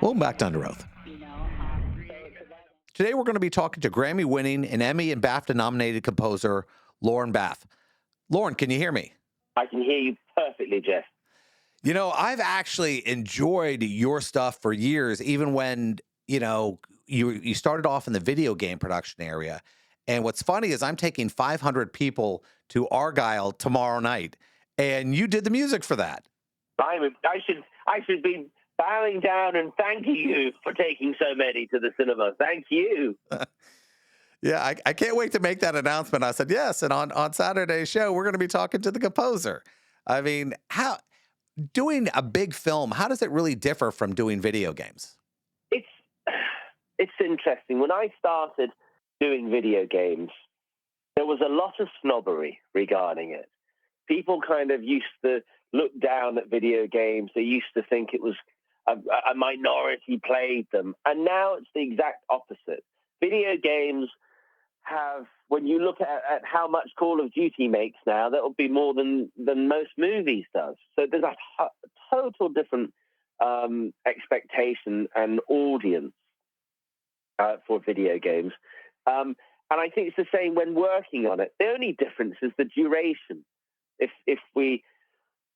Welcome back to Under Oath. Today we're going to be talking to Grammy-winning and Emmy and BAFTA-nominated composer Lorne Balfe. Lorne, can you hear me? I can hear you perfectly, Jeff. You know, I've actually enjoyed your stuff for years, even when, you started off in the video game production area. And what's funny is I'm taking 500 people to Argyle tomorrow night, and you did the music for that. I should be bowing down and thanking you for taking so many to the cinema. Thank you. Yeah, I can't wait to make that announcement. I said, yes, and on Saturday's show, we're going to be talking to the composer. I mean, how doing a big film, how does it really differ from doing video games? It's it's interesting. When I started doing video games, there was a lot of snobbery regarding it. People kind of used to look down at video games. They used to think it was a minority played them. And now it's the exact opposite. Video games have, when you look at how much Call of Duty makes now, that will be more than most movies does. So there's a total different expectation and audience for video games. And I think it's the same when working on it. The only difference is the duration. If we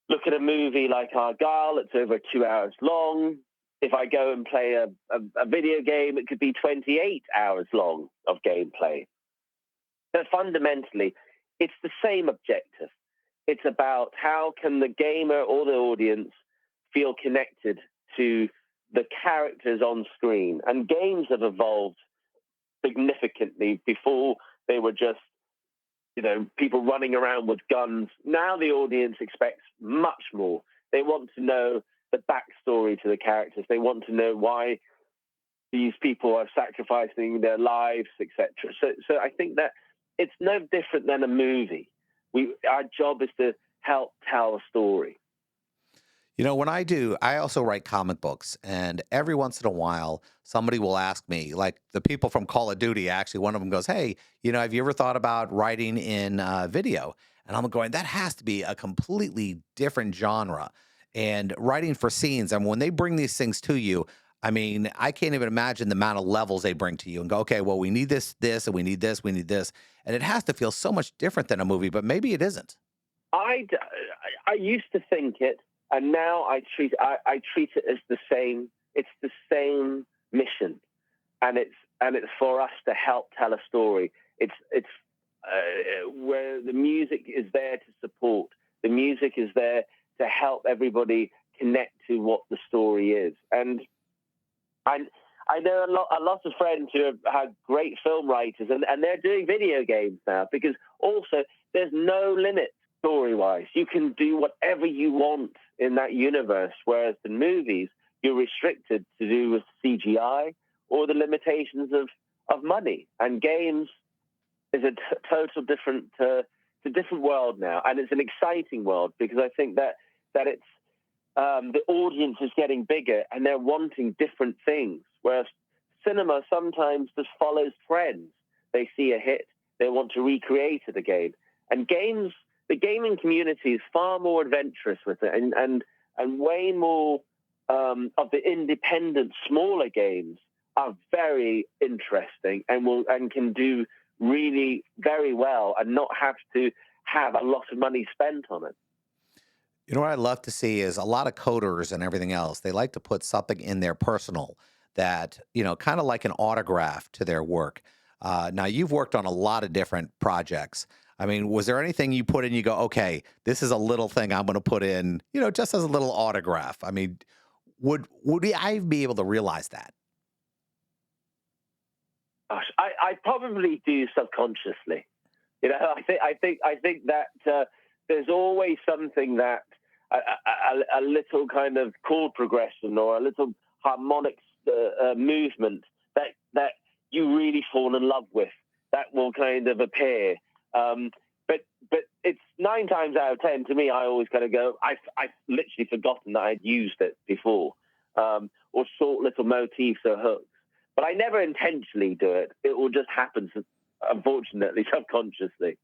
look at a movie like Argyle, it's over 2 hours long. If I go and play a video game, it could be 28 hours long of gameplay. But fundamentally, it's the same objective. It's about how can the gamer or the audience feel connected to the characters on screen. And games have evolved significantly. Before, they were just people running around with guns. Now the audience expects much more. They want to know the backstory to the characters. They want to know why these people are sacrificing their lives, etc. So I think that it's no different than a movie. Our job is to help tell a story. You know, when I also write comic books, and every once in a while, somebody will ask me, like the people from Call of Duty, actually, one of them goes, hey, have you ever thought about writing in video? And I'm going, that has to be a completely different genre. And writing for scenes, and when they bring these things to you, I mean, I can't even imagine the amount of levels they bring to you and go, okay, well, we need this, and we need this, we need this. And it has to feel so much different than a movie, but maybe it isn't. I used to think it. And now I treat it as the same. It's the same mission, and it's for us to help tell a story. It's where the music is there to support. The music is there to help everybody connect to what the story is. And I know a lot of friends who have had great film writers, and they're doing video games now because also there's no limit. Story-wise, you can do whatever you want in that universe, whereas the movies, you're restricted to do with CGI or the limitations of money. And games is a total different world now, and it's an exciting world because I think that it's the audience is getting bigger and they're wanting different things, whereas cinema sometimes just follows trends. They see a hit, they want to recreate it again, and games. The gaming community is far more adventurous with it, and way more of the independent, smaller games are very interesting and can do really very well and not have to have a lot of money spent on it. You know what I'd love to see is a lot of coders and everything else. They like to put something in their personal that, kind of like an autograph to their work. Now, you've worked on a lot of different projects. I mean, was there anything you put in, you go, okay, this is a little thing I'm going to put in, just as a little autograph? I mean, would I be able to realize that? Gosh, I probably do subconsciously. I think that there's always something that a little kind of chord progression or a little harmonic movement that you really fall in love with that will kind of appear. But it's 9 times out of 10 to me. I always kind of go, I've literally forgotten that I'd used it before, or short little motifs or hooks. But I never intentionally do it. It will just happen, unfortunately, subconsciously.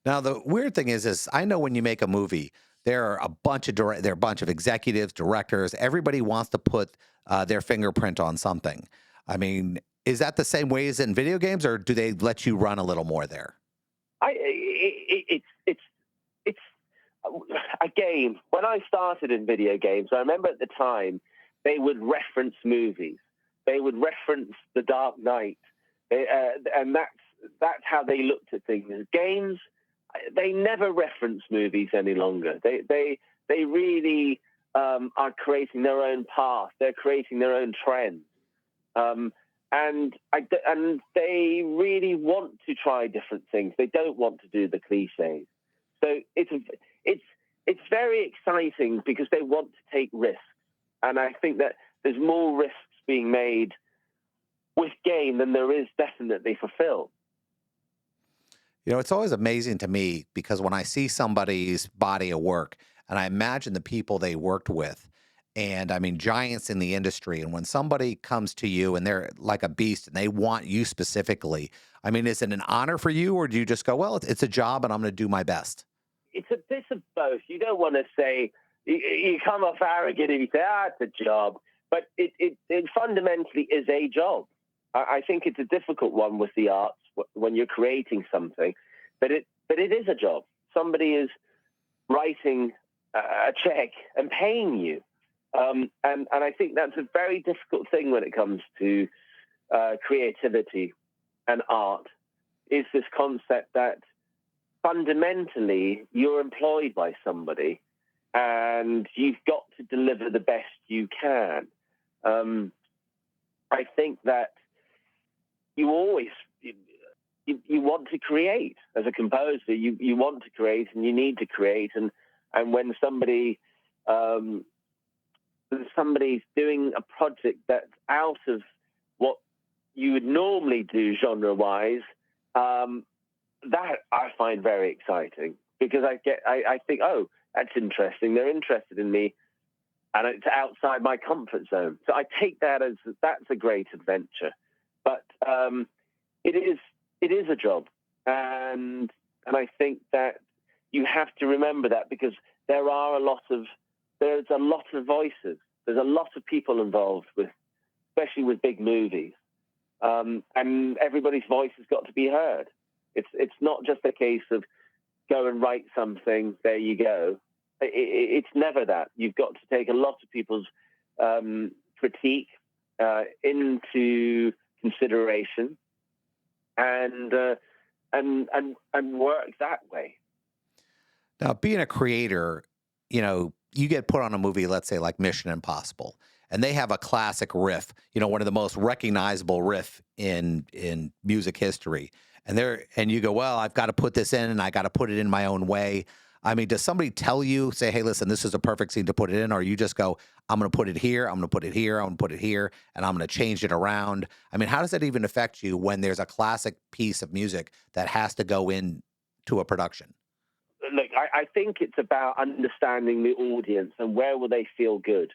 Now, the weird thing is I know when you make a movie, there are a bunch of there are a bunch of executives, directors. Everybody wants to put their fingerprint on something. I mean, is that the same way as in video games, or do they let you run a little more there? It's a game. When I started in video games, I remember at the time they would reference movies. They would reference The Dark Knight, and that's how they looked at things. Games, they never reference movies any longer. They really are creating their own path. They're creating their own trends. Um, and they really want to try different things. They don't want to do the cliches. So it's it's very exciting because they want to take risks, and I think that there's more risks being made with game than there is definitely for film. You know, it's always amazing to me because when I see somebody's body of work and I imagine the people they worked with, and I mean, giants in the industry, and when somebody comes to you and they're like a beast and they want you specifically, I mean, is it an honor for you, or do you just go, well, it's a job and I'm going to do my best? It's a bit of both. You don't want to say you come off arrogant if you say, it's a job, but it fundamentally is a job. I think it's a difficult one with the arts when you're creating something, but it is a job. Somebody is writing a check and paying you, and I think that's a very difficult thing when it comes to creativity and art. Is this concept that fundamentally you're employed by somebody and you've got to deliver the best you can. I think that you always you want to create as a composer. You want to create and you need to create, and when um, somebody's doing a project that's out of what you would normally do genre wise, um, that I find very exciting because I think, oh, that's interesting. They're interested in me, and it's outside my comfort zone. So I take that as that's a great adventure. But it is a job, and I think that you have to remember that because there's a lot of voices. There's a lot of people involved with, especially with big movies, and everybody's voice has got to be heard. It's not just a case of go and write something. There you go. It's never that. You've got to take a lot of people's critique into consideration and work that way. Now, being a creator, you know, you get put on a movie, let's say like Mission Impossible, and they have a classic riff, you know, one of the most recognizable riff in music history. And you go, well, I've got to put this in and I got to put it in my own way. I mean, does somebody tell you, say, hey, listen, this is a perfect scene to put it in, or you just go, I'm going to put it here, I'm going to put it here, I'm going to put it here, and I'm going to change it around? I mean, how does that even affect you when there's a classic piece of music that has to go in to a production? Look, I think it's about understanding the audience and where will they feel good.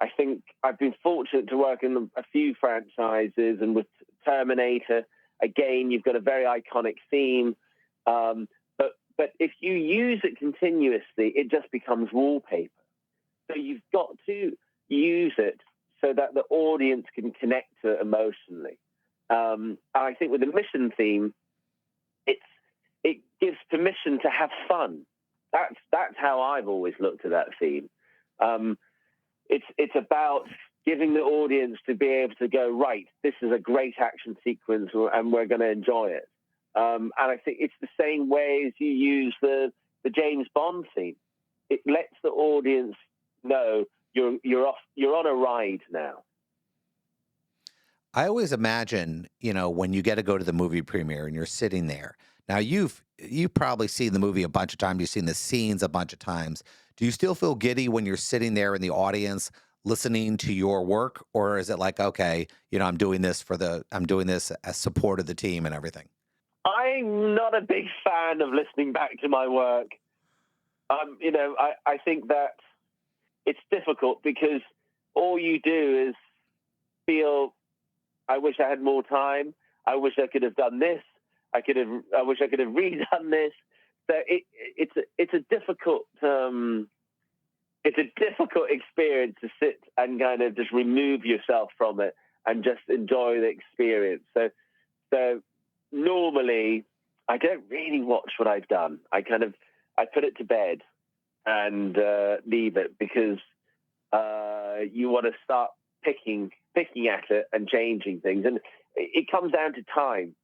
I think I've been fortunate to work in a few franchises, and with Terminator, again, you've got a very iconic theme. But if you use it continuously, it just becomes wallpaper. So you've got to use it so that the audience can connect to it emotionally. And I think with the mission theme, it gives permission to have fun. That's how I've always looked at that theme. Um, it's about giving the audience to be able to go, right, this is a great action sequence, and we're going to enjoy it. And I think it's the same way as you use the James Bond theme. It lets the audience know you're on a ride now. I always imagine, you know, when you get to go to the movie premiere and you're sitting there. Now you've probably seen the movie a bunch of times. You've seen the scenes a bunch of times. Do you still feel giddy when you're sitting there in the audience listening to your work, or is it like, okay, you know, I'm doing this as support of the team and everything? I'm not a big fan of listening back to my work. I think that it's difficult because all you do is feel, I wish I had more time. I wish I could have done this. I wish I could have redone this. So it's a difficult it's a difficult experience to sit and kind of just remove yourself from it and just enjoy the experience. So normally I don't really watch what I've done. I put it to bed and leave it, because you want to start picking at it and changing things, and it comes down to time.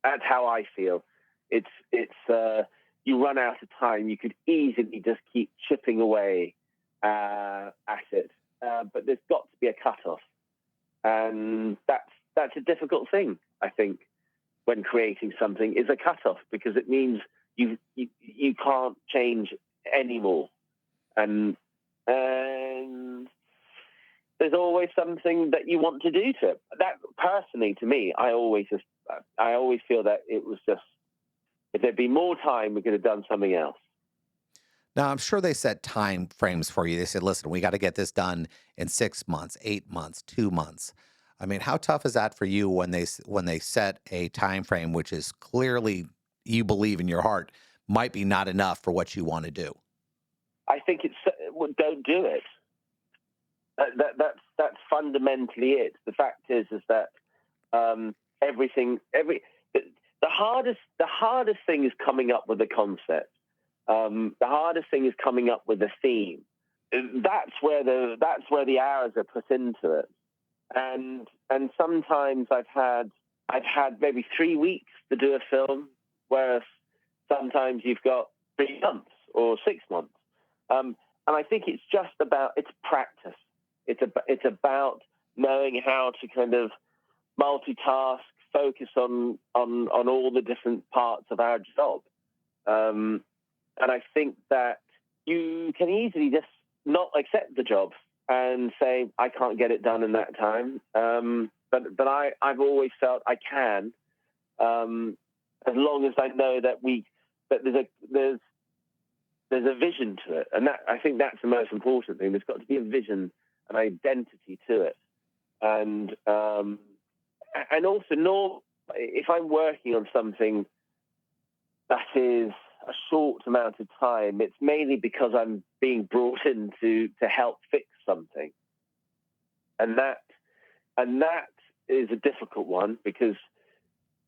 That's how I feel. It's you run out of time. You could easily just keep chipping away at it, but there's got to be a cutoff, and that's a difficult thing. I think when creating something is a cutoff, because it means you can't change anymore, and there's always something that you want to do to it. That personally, to me, I always feel that it was just, if there'd been more time, we could have done something else. Now, I'm sure they set time frames for you. They said, listen, we got to get this done in 6 months, 8 months, 2 months. I mean, how tough is that for you when they set a time frame, which is clearly, you believe in your heart, might be not enough for what you want to do? I think don't do it. That's fundamentally it. The fact is that the hardest thing is coming up with a concept. The hardest thing is coming up with a theme. That's where the hours are put into it. And sometimes I've had maybe 3 weeks to do a film, whereas sometimes you've got 3 months or 6 months. And I think it's practice. It's about knowing how to kind of multitask, focus on all the different parts of our job. And I think that you can easily just not accept the job and say, I can't get it done in that time. But I've always felt I can, as long as I know that there's a vision to it. And I think that's the most important thing. There's got to be a vision, an identity to it. And also, if I'm working on something that is a short amount of time, it's mainly because I'm being brought in to help fix something. And that is a difficult one, because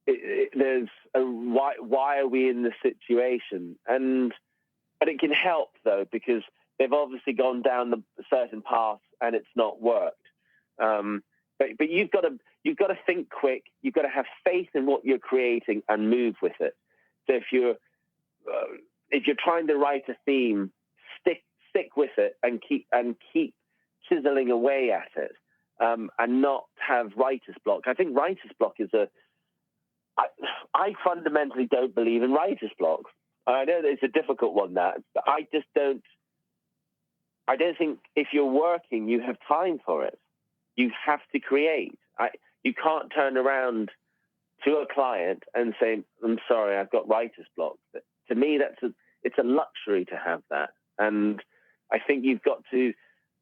there's why are we in this situation? But it can help, though, because they've obviously gone down a certain path and it's not worked. But you've got to think quick. You've got to have faith in what you're creating and move with it. So if you're trying to write a theme, stick with it and keep chiseling away at it, and not have writer's block. I think writer's block is I fundamentally don't believe in writer's block. I know that it's a difficult one, but I just don't. I don't think if you're working, you have time for it. You have to create. You can't turn around to a client and say, "I'm sorry, I've got writer's block." To me, it's a luxury to have that, and I think you've got to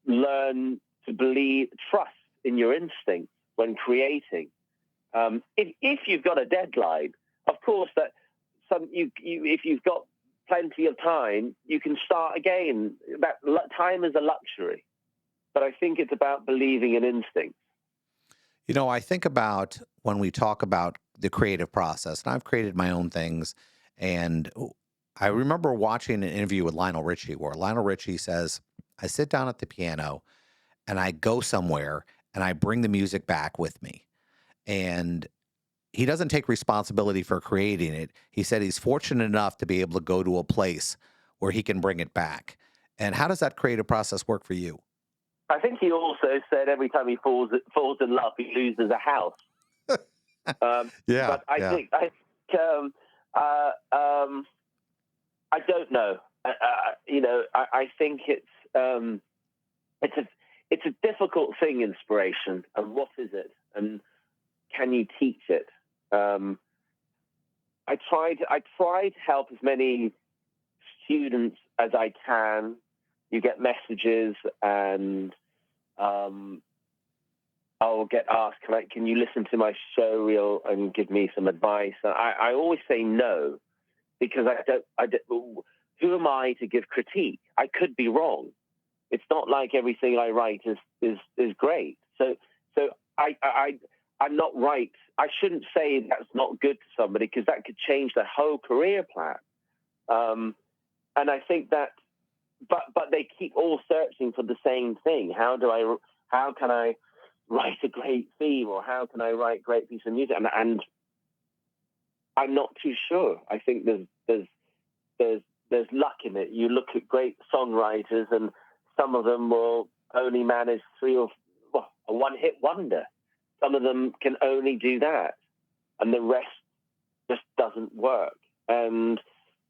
learn to trust in your instincts when creating. If you've got a deadline, of course, if you've got plenty of time, you can start again. That time is a luxury, but I think it's about believing in instinct. I think about when we talk about the creative process, and I've created my own things. And I remember watching an interview with Lionel Richie where Lionel Richie says, I sit down at the piano and I go somewhere and I bring the music back with me. And he doesn't take responsibility for creating it. He said he's fortunate enough to be able to go to a place where he can bring it back. And how does that creative process work for you? I think he also said every time he falls in love, he loses a house. Yeah. But I think I don't know. I think it's a difficult thing, inspiration, and what is it, and can you teach it? I try to help as many students as I can. You get messages, and I'll get asked, can you listen to my show reel and give me some advice? And I always say no, because I don't, who am I to give critique? I could be wrong. It's not like everything I write is great. So I'm not right. I shouldn't say that's not good to somebody, because that could change their whole career plan. And I think that, but they keep all searching for the same thing. How can I write a great theme, or how can I write a great piece of music? And I'm not too sure. I think there's luck in it. You look at great songwriters, and some of them will only manage a one-hit wonder. Some of them can only do that, and the rest just doesn't work. And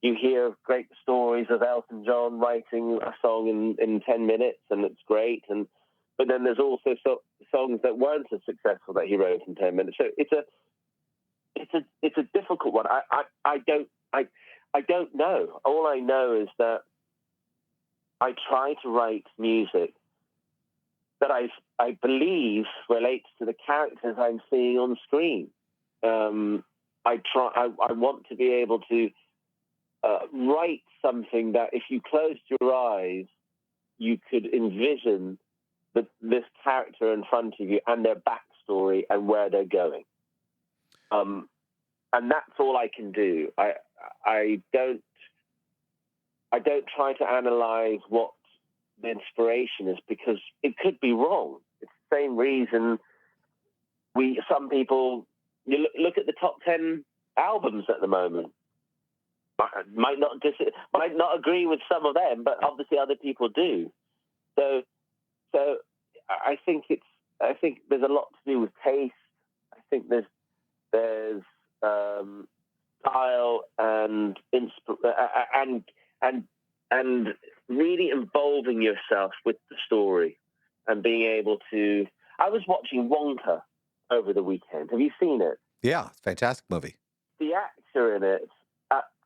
you hear great stories of Elton John writing a song in 10 minutes, and it's great. But then there's also songs that weren't as successful that he wrote in 10 minutes. So it's a difficult one. I don't know. All I know is that I try to write music that I believe relates to the characters I'm seeing on screen. I want to be able to write something that, if you closed your eyes, you could envision this character in front of you and their backstory and where they're going. And that's all I can do. I don't try to analyze what the inspiration is, because it could be wrong. It's the same reason some people, you look at the top 10 albums at the moment. Might not agree with some of them, but obviously other people do. So I think there's a lot to do with taste. I think there's style and really involving yourself with the story and being able to. I was watching Wonka over the weekend. Have you seen it? Yeah, it's a fantastic movie. The actor in it,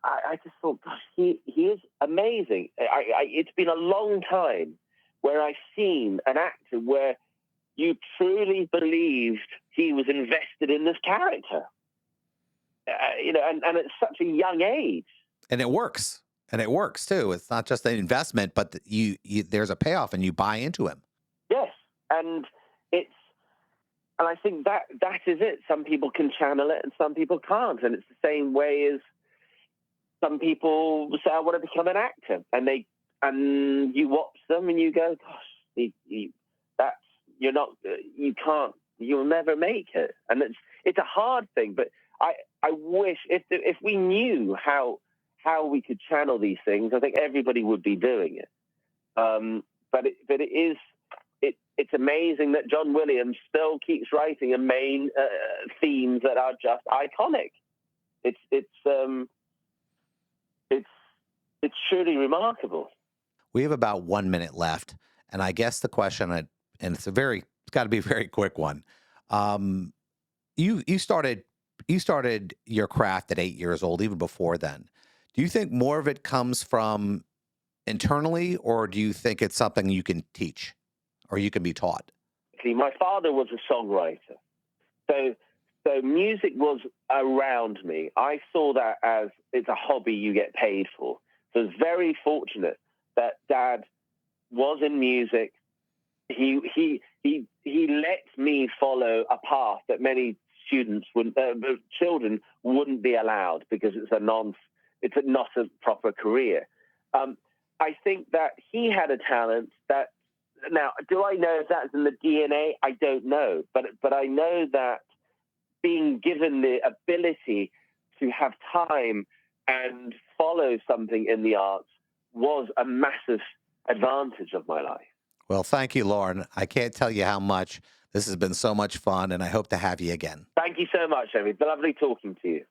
I just thought, gosh, he is amazing. It's been a long time where I've seen an actor where you truly believed he was invested in this character. And at such a young age. And it works. And it works too. It's not just an investment, but there's a payoff, and you buy into him. Yes, and I think that is it. Some people can channel it, and some people can't. And it's the same way as some people say, "I want to become an actor," and you watch them and you go, "Gosh, you'll never make it." And it's a hard thing, but I wish if we knew how we could channel these things, I think everybody would be doing it. But it's amazing that John Williams still keeps writing main themes that are just iconic. It's truly remarkable. We have about 1 minute left, and I guess the question, and it's got to be a very quick one. You started your craft at 8 years old, even before then. Do you think more of it comes from internally, or do you think it's something you can teach or you can be taught? My father was a songwriter. So music was around me. I saw that as it's a hobby you get paid for. So I was very fortunate that Dad was in music. He let me follow a path that many children wouldn't be allowed, because it's not a proper career. I think that he had a talent that. Now, do I know if that's in the DNA? I don't know, but I know that being given the ability to have time and follow something in the arts was a massive advantage of my life. Well, thank you, Lorne. I can't tell you how much this has been so much fun, and I hope to have you again. Thank you so much, Amy. Lovely talking to you.